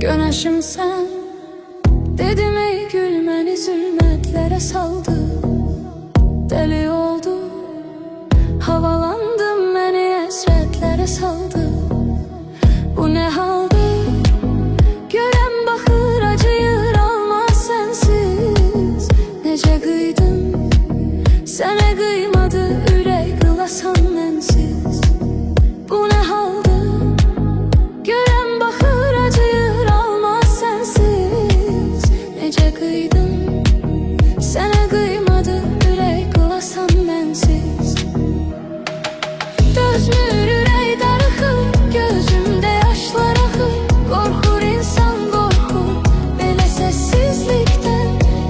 Güneşim sen, dedim ey gülmeni zülmetlere saldı. Deli oldu, havalandım beni esretlere saldı. Bu ne haldı, gören bakır acıyır almaz sensiz. Nece kıydım, sene kıymadı ürek kılasan mensiz. Bu ne haldı, gören bakır acıyır almaz sensiz. Nece kıydım, sene kıymadı ürek kılasan mensiz. Dözmür ürek darıxır, gözümde yaşlar akır. Korkur insan korkur, belə sessizlikten.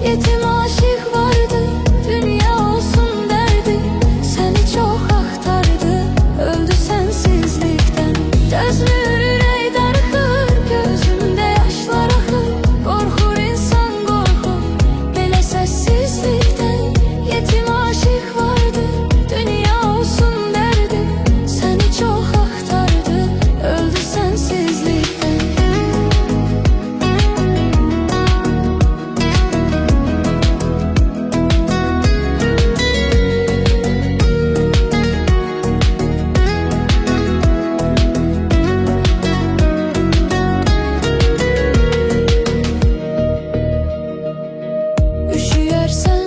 Yetim aşık vardı, dünya olsun derdi. Seni çok aktardı, öldü sensizlikten. Dözmür ürek darıxır, gözümde yaşlar akır. Korkur insan korkur, belə sessizlikten. Yetim aşık vardı, dünya olsun derdi. Seni çok aktardı, öldü sensizlikten. Üşüyersen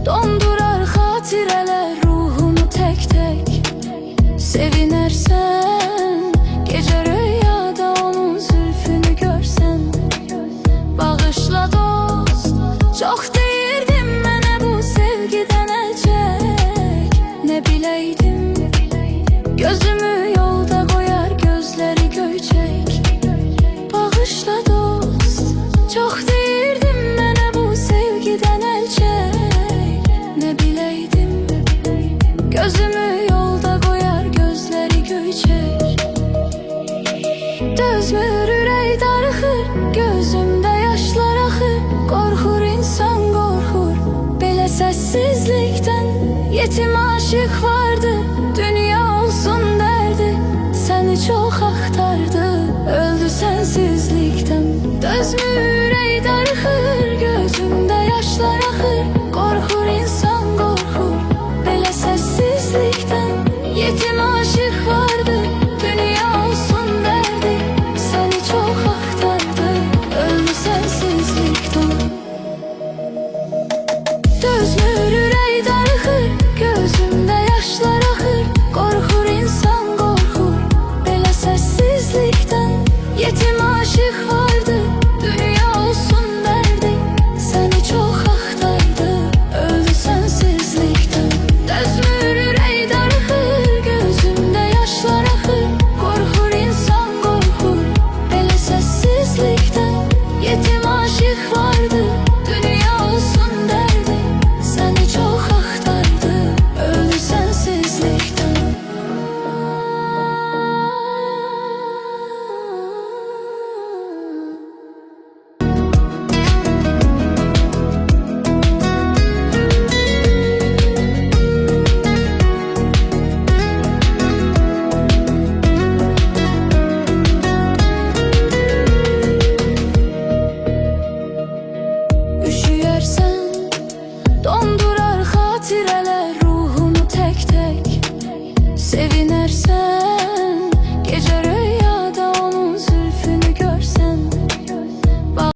dondurar hatireler ruhumu tek tek. Sevinersen gece rüyada onun zülfünü görsen. Bağışla dost, çok değirdim mənə bu sevgiden el çek. Ne bileydim, gözümü yolda koyar gözleri göyçek. Bağışla dost, çok değirdim mənə bu sevgiden el çek. Ne bileydim, gözümü yolda koyar gözleri göyçek. Dözmür ürek darıxır, gözümde yaşlar akır. Korkur insan korkur, belə sessizlikten. Yetim aşık var